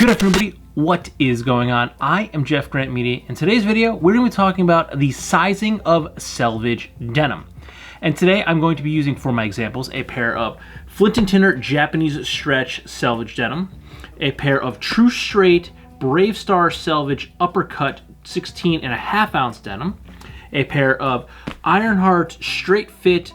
Good afternoon, everybody. What is going on? I am Jeff GrantMEDIA. In today's video, we're going to be talking about the sizing of Selvedge Denim. And today I'm going to be using for my examples a pair of Flint & Tinder Japanese Stretch Selvedge Denim, a pair of True Straight Brave Star Selvedge Uppercut 16.5 ounce denim, a pair of Ironheart Straight Fit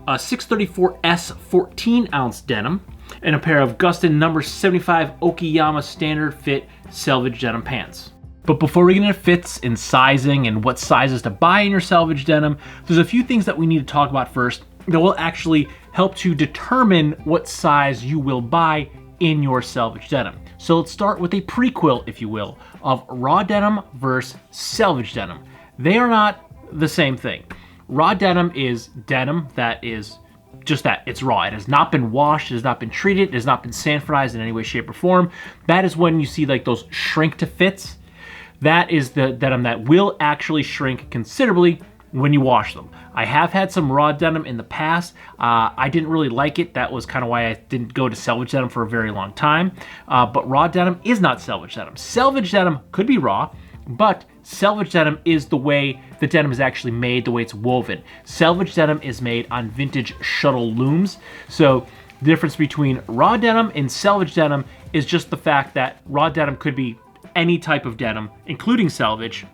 634S 14 ounce denim, and a pair of Gustin number 75 Okayama Standard Fit Selvedge Denim pants. But before we get into fits and sizing and what sizes to buy in your Selvedge Denim, there's a few things that we need to talk about first that will actually help to determine what size you will buy in your Selvedge Denim. So let's start with a prequel, if you will, of raw denim versus Selvedge Denim. They are not the same thing. Raw denim is denim that is just that, it's raw. It has not been washed, it has not been treated, it has not been sanforized in any way, shape, or form. That is when you see like those shrink to fits. That is the denim that will actually shrink considerably when you wash them. I have had some raw denim in the past. I didn't really like it. That was kind of why I didn't go to Selvedge Denim for a very long time. But raw denim is not Selvedge Denim. Selvedge Denim could be raw, but Selvedge Denim is the way the denim is actually made, the way it's woven. Selvedge Denim is made on vintage shuttle looms. So the difference between raw denim and Selvedge Denim is just the fact that raw denim could be any type of denim, including Selvedge.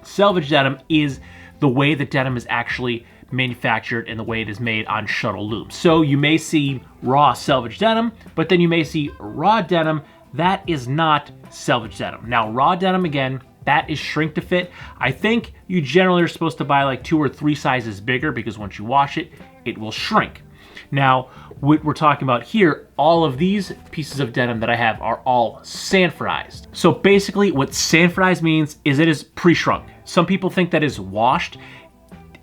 Selvedge Denim is the way the denim is actually manufactured and the way it is made on shuttle looms. So you may see raw Selvedge Denim, but then you may see raw denim. That is not Selvedge Denim. Now, raw denim, again, that is shrink to fit. I think you generally are supposed to buy like 2 or 3 sizes bigger because once you wash it, it will shrink. Now, what we're talking about here, all of these pieces of denim that I have are all Sanforized. So basically what Sanforized means is it is pre-shrunk. Some people think that is washed.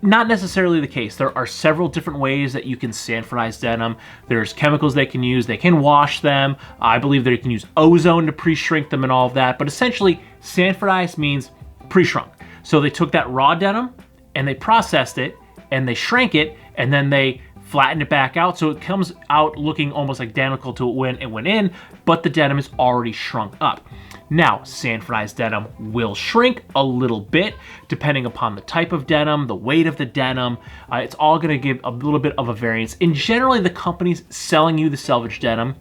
Not necessarily the case. There are several different ways that you can sanforize denim. There's chemicals they can use. They can wash them. I believe that you can use ozone to pre-shrink them and all of that. But essentially, sanforized means pre-shrunk. So they took that raw denim and they processed it and they shrank it and then they flattened it back out so it comes out looking almost identical to when it went in, but the denim is already shrunk up. Now, sanforized denim will shrink a little bit depending upon the type of denim, the weight of the denim. It's all going to give a little bit of a variance. And generally, the companies selling you the Selvedge Denim,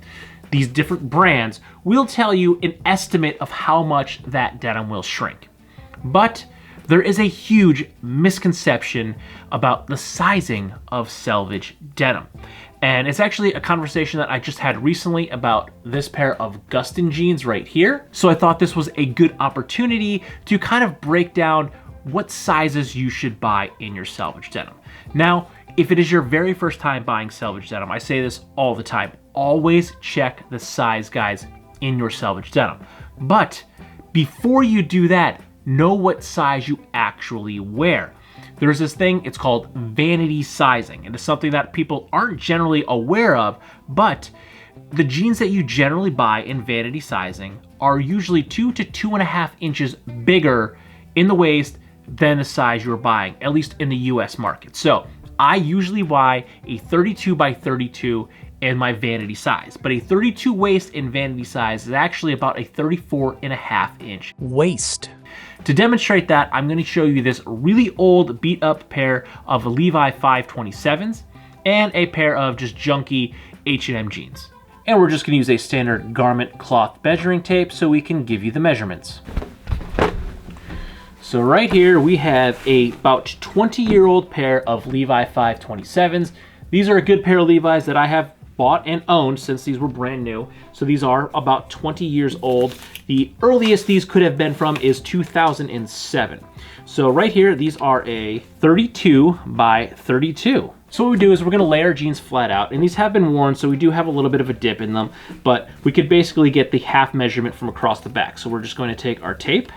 these different brands, will tell you an estimate of how much that denim will shrink. But there is a huge misconception about the sizing of Selvedge Denim. And it's actually a conversation that I just had recently about this pair of Gustin jeans right here. So I thought this was a good opportunity to kind of break down what sizes you should buy in your Selvedge Denim. Now, if it is your very first time buying Selvedge Denim, I say this all the time, always check the size guides in your Selvedge Denim. But before you do that, know what size you actually wear. There's this thing, it's called vanity sizing. And it's something that people aren't generally aware of, but the jeans that you generally buy in vanity sizing are usually 2 to 2.5 inches bigger in the waist than the size you're buying, at least in the US market. So I usually buy a 32 by 32 in my vanity size, but a 32 waist in vanity size is actually about a 34.5 inch waist. To demonstrate that, I'm going to show you this really old beat up pair of Levi 527s and a pair of just junky H&M jeans. And we're just going to use a standard garment cloth measuring tape so we can give you the measurements. So right here we have a about 20-year-old pair of Levi 527s. These are a good pair of Levi's that I have bought and owned since these were brand new. So these are about 20 years old. The earliest these could have been from is 2007. So right here, these are a 32 by 32. So what we do is we're gonna lay our jeans flat out, and these have been worn, so we do have a little bit of a dip in them, but we could basically get the half measurement from across the back. So we're just going to take our tape,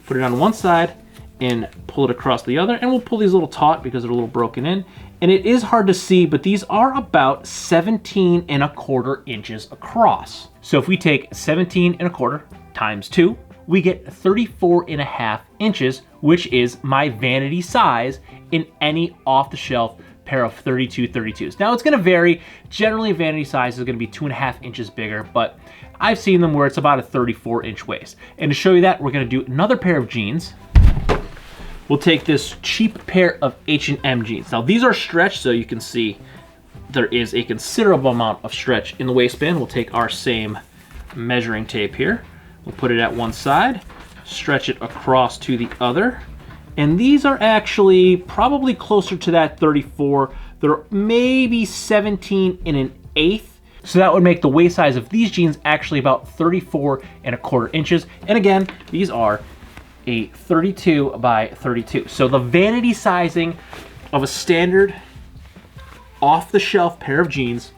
put it on one side, and pull it across the other, and we'll pull these a little taut because they're a little broken in. And it is hard to see, but these are about 17.25 inches across. So if we take 17.25 times 2, we get 34.5 inches, which is my vanity size in any off-the-shelf pair of 32 32s. Now it's gonna vary. Generally vanity size is gonna be 2.5 inches bigger, but I've seen them where it's about a 34-inch waist. And to show you that, we're gonna do another pair of jeans. We'll take this cheap pair of H&M jeans. Now these are stretched, so you can see there is a considerable amount of stretch in the waistband. We'll take our same measuring tape here. We'll put it at one side, stretch it across to the other. And these are actually probably closer to that 34. They're maybe 17 and 1/8. So that would make the waist size of these jeans actually about 34¼ inches. And again, these are a 32 by 32. So the vanity sizing of a standard off-the-shelf pair of jeans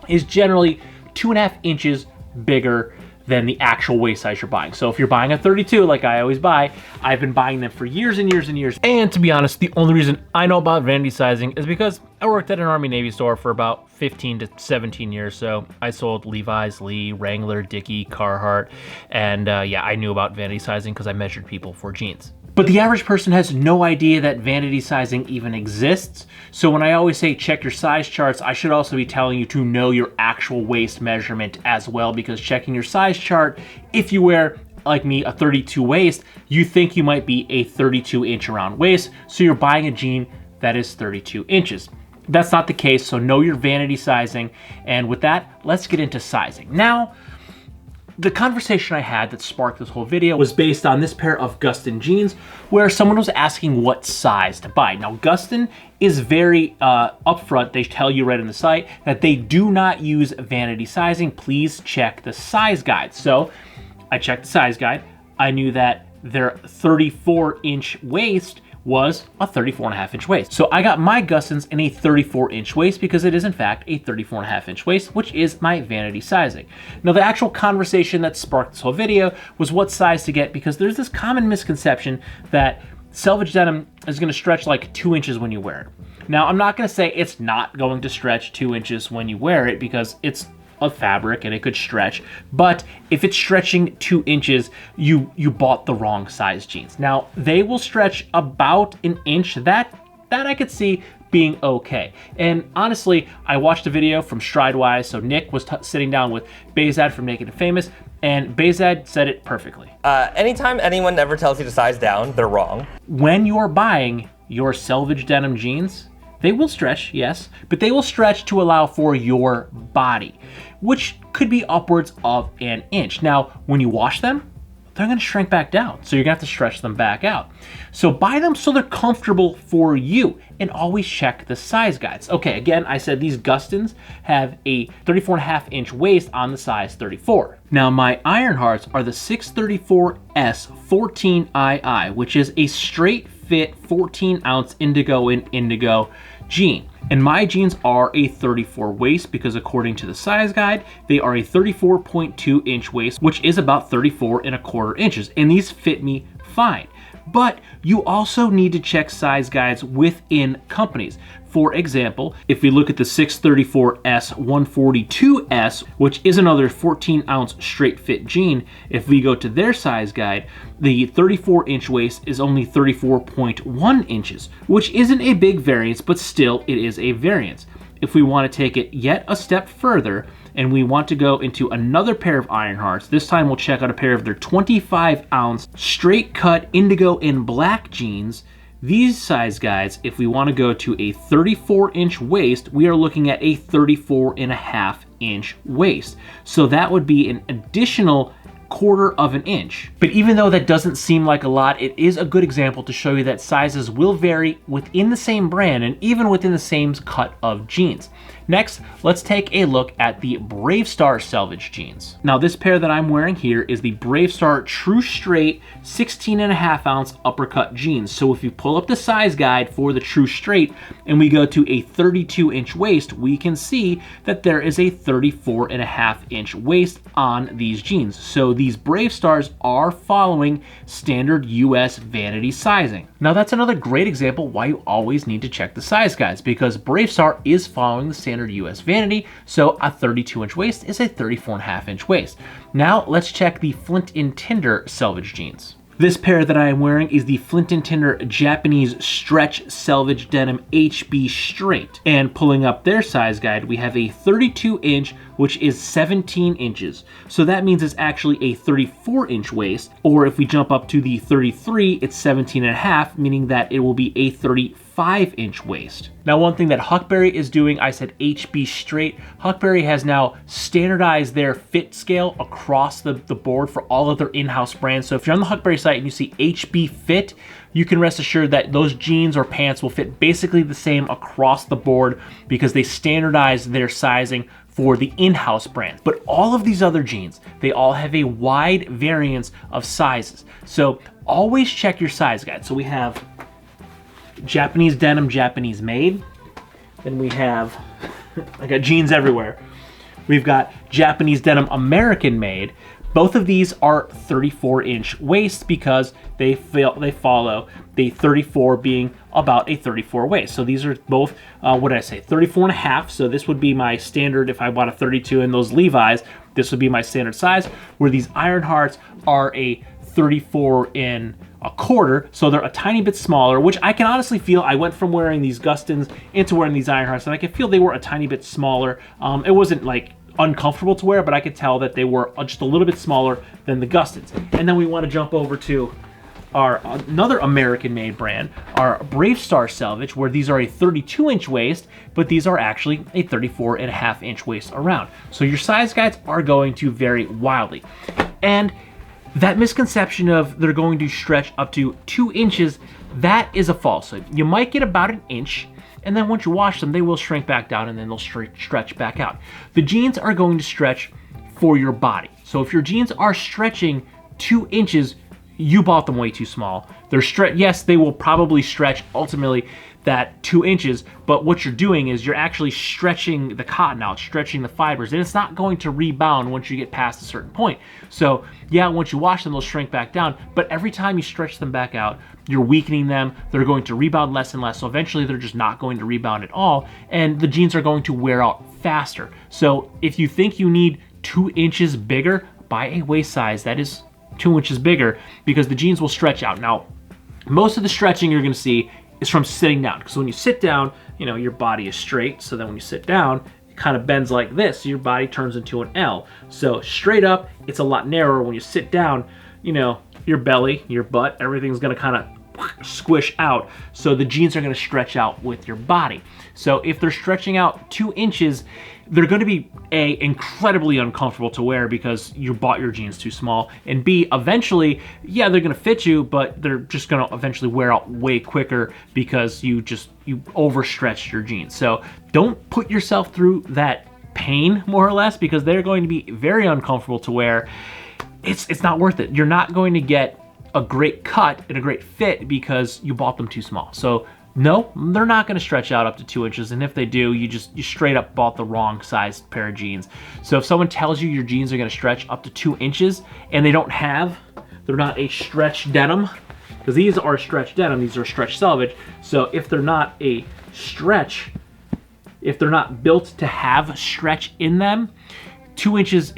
is generally 2.5 inches bigger than the actual waist size you're buying. So if you're buying a 32, like I always buy, I've been buying them for years and years and years. And to be honest, the only reason I know about vanity sizing is because I worked at an Army Navy store for about 15 to 17 years. So I sold Levi's, Lee, Wrangler, Dickie, Carhartt. And yeah, I knew about vanity sizing because I measured people for jeans. But the average person has no idea that vanity sizing even exists. So when I always say check your size charts, I should also be telling you to know your actual waist measurement as well, because checking your size chart, if you wear, like me, a 32 waist, you think you might be a 32-inch around waist, so you're buying a jean that is 32 inches. That's not the case, so know your vanity sizing. And with that, let's get into sizing. Now, the conversation I had that sparked this whole video was based on this pair of Gustin jeans, where someone was asking what size to buy. Now, Gustin is very upfront. They tell you right in the site that they do not use vanity sizing. Please check the size guide. So I checked the size guide. I knew that their 34-inch waist was a 34.5-inch waist. So I got my Gustins in a 34-inch waist because it is in fact a 34.5-inch waist, which is my vanity sizing. Now the actual conversation that sparked this whole video was what size to get, because there's this common misconception that Selvedge denim is gonna stretch like 2 inches when you wear it. Now I'm not gonna say it's not going to stretch 2 inches when you wear it, because it's of fabric and it could stretch, but if it's stretching 2 inches, you bought the wrong size jeans. Now they will stretch about an inch. That I could see being okay. And honestly, I watched a video from Stridewise, so Nick was sitting down with Bezad from Naked and Famous, and Bezad said it perfectly. Anytime anyone ever tells you to size down, they're wrong. When you're buying your Selvedge denim jeans, they will stretch, yes, but they will stretch to allow for your body, which could be upwards of an inch. Now, when you wash them, they're gonna shrink back down, so you're gonna have to stretch them back out. So buy them so they're comfortable for you, and always check the size guides. Okay, again, I said these Gustins have a 34.5-inch waist on the size 34. Now my Ironhearts are the 634S 14II, which is a straight fit 14-ounce indigo in indigo jean. And my jeans are a 34 waist because according to the size guide, they are a 34.2-inch waist, which is about 34¼ inches. And these fit me fine. But you also need to check size guides within companies. For example, if we look at the 634S 142S, which is another 14-ounce straight fit jean, if we go to their size guide, the 34-inch waist is only 34.1 inches, which isn't a big variance, but still it is a variance. If we want to take it yet a step further, and we want to go into another pair of Ironhearts, this time we'll check out a pair of their 25-ounce straight cut indigo and black jeans. These size guides, if we want to go to a 34-inch waist, we are looking at a 34.5-inch waist. So that would be an additional 1/4 inch. But even though that doesn't seem like a lot, it is a good example to show you that sizes will vary within the same brand and even within the same cut of jeans. Next, let's take a look at the Bravestar Selvedge jeans. Now this pair that I'm wearing here is the Bravestar True Straight 16.5-ounce uppercut jeans. So if you pull up the size guide for the True Straight and we go to a 32-inch waist, we can see that there is a 34.5-inch waist on these jeans. So these Bravestars are following standard US vanity sizing. Now that's another great example why you always need to check the size guides, because Bravestar is following the standard US vanity, so a 32-inch waist is a 34.5-inch waist. Now let's check the Flint and Tinder Selvedge jeans. This pair that I am wearing is the Flint & Tinder Japanese Stretch Selvedge Denim HB Straight. And pulling up their size guide, we have a 32 inch, which is 17 inches. So that means it's actually a 34 inch waist. Or if we jump up to the 33, it's 17 and a half, meaning that it will be a 35 inch waist. Now, one thing that Huckberry is doing, I said HB Straight. Huckberry has now standardized their fit scale across the board for all of their in-house brands. So if you're on the Huckberry site and you see HB Fit, you can rest assured that those jeans or pants will fit basically the same across the board because they standardize their sizing for the in-house brand. But all of these other jeans, they all have a wide variance of sizes. So always check your size guide. So we have Japanese denim, Japanese made. Then we have, I got jeans everywhere. We've got Japanese denim, American made. Both of these are 34 inch waists because they follow the 34 being about a 34 waist. So these are both, what did I say, 34 and a half. So this would be my standard if I bought a 32 in those Levi's. This would be my standard size, where these Ironhearts are a 34 in a quarter, so they're a tiny bit smaller, which I can honestly feel. I went from wearing these Gustins into wearing these Ironhearts, and I can feel they were a tiny bit smaller. It wasn't like uncomfortable to wear, but I could tell that they were just a little bit smaller than the Gustins. And then we want to jump over to our another American-made brand, our Brave Star Selvedge, where these are a 32 inch waist, but these are actually a 34 and a half inch waist around. So your size guides are going to vary wildly. And that misconception of they're going to stretch up to 2 inches, that is a falsehood. You might get about an inch, and then once you wash them, they will shrink back down and then they'll stretch back out. The jeans are going to stretch for your body. So if your jeans are stretching 2 inches, you bought them way too small. Yes, they will probably stretch ultimately that 2 inches, but what you're doing is you're actually stretching the cotton out, stretching the fibers, and it's not going to rebound once you get past a certain point. So yeah, once you wash them, they'll shrink back down, but every time you stretch them back out, you're weakening them. They're going to rebound less and less, so eventually they're just not going to rebound at all, and the jeans are going to wear out faster. So if you think you need 2 inches bigger, buy a waist size that is 2 inches bigger, because the jeans will stretch out. Now, most of the stretching you're gonna see is from sitting down, because when you sit down, you know, your body is straight, so then when you sit down, it kind of bends like this, so your body turns into an L. So straight up, it's a lot narrower. When you sit down, you know, your belly, your butt, everything's gonna kind of squish out, so the jeans are going to stretch out with your body. So if they're stretching out 2 inches, they're going to be A, incredibly uncomfortable to wear because you bought your jeans too small, and B, eventually, yeah, they're going to fit you, but they're just going to eventually wear out way quicker because you overstretched your jeans. So don't put yourself through that pain, more or less, because they're going to be very uncomfortable to wear. It's not worth it. You're not going to get a great cut and a great fit because you bought them too small. So no, they're not going to stretch out up to 2 inches, and if they do, you straight up bought the wrong size pair of jeans. So if someone tells you your jeans are going to stretch up to 2 inches and they're not a stretch denim, because these are stretch denim, these are stretch selvage. So if they're not a stretch, if they're not built to have stretch in them, 2 inches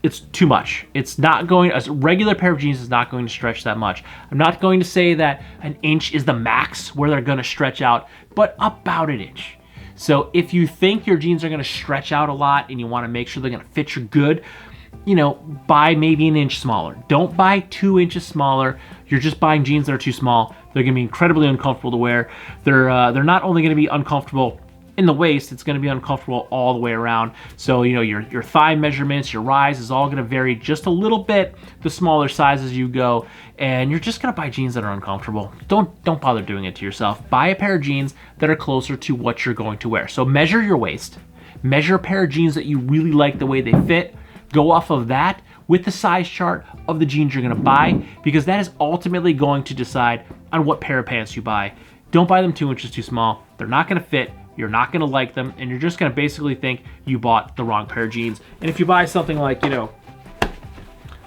it's too much. It's not going, a regular pair of jeans is not going to stretch that much. I'm not going to say that an inch is the max where they're going to stretch out, but about an inch. So if you think your jeans are going to stretch out a lot and you want to make sure they're going to fit you good, you know, buy maybe an inch smaller. Don't buy 2 inches smaller. You're just buying jeans that are too small. They're going to be incredibly uncomfortable to wear. They're not only going to be uncomfortable in the waist, it's going to be uncomfortable all the way around. So, you know, your thigh measurements, your rise is all going to vary just a little bit the smaller sizes you go, and you're just going to buy jeans that are uncomfortable. Don't bother doing it to yourself. Buy a pair of jeans that are closer to what you're going to wear. So measure your waist, measure a pair of jeans that you really like the way they fit, go off of that with the size chart of the jeans you're going to buy, because that is ultimately going to decide on what pair of pants you buy. Don't buy them 2 inches too small. They're not going to fit. You're not going to like them, and you're just going to basically think you bought the wrong pair of jeans. And if you buy something like, you know,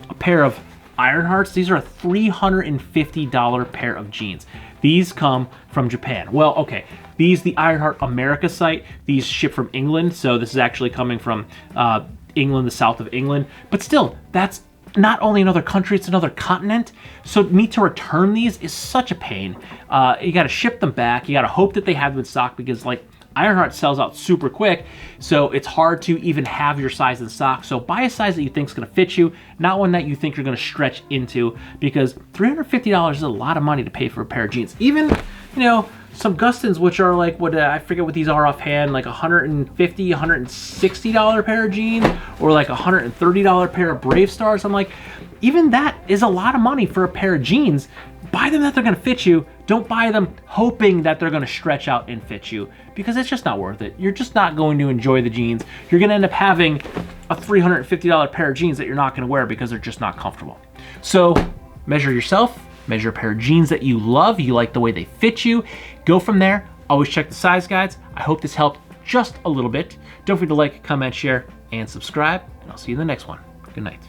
a pair of Ironhearts, these are a $350 pair of jeans. These come from Japan. Well, okay, the Ironheart America site, these ship from England, so this is actually coming from England, the south of England. But still, that's not only another country, it's another continent. So me to return these is such a pain. You got to ship them back. You got to hope that they have them in stock because like Ironheart sells out super quick. So it's hard to even have your size in stock. So buy a size that you think is going to fit you, not one that you think you're going to stretch into, because $350 is a lot of money to pay for a pair of jeans. Even, you know, some Gustins, which are like, what I forget what these are offhand, like $150, $160 pair of jeans, or like $130 pair of Brave Stars. I'm like, even that is a lot of money for a pair of jeans. Buy them that they're gonna fit you. Don't buy them hoping that they're gonna stretch out and fit you, because it's just not worth it. You're just not going to enjoy the jeans. You're gonna end up having a $350 pair of jeans that you're not gonna wear because they're just not comfortable. So measure yourself. Measure a pair of jeans that you love, you like the way they fit you. Go from there. Always check the size guides. I hope this helped just a little bit. Don't forget to like, comment, share, and subscribe, and I'll see you in the next one. Good night.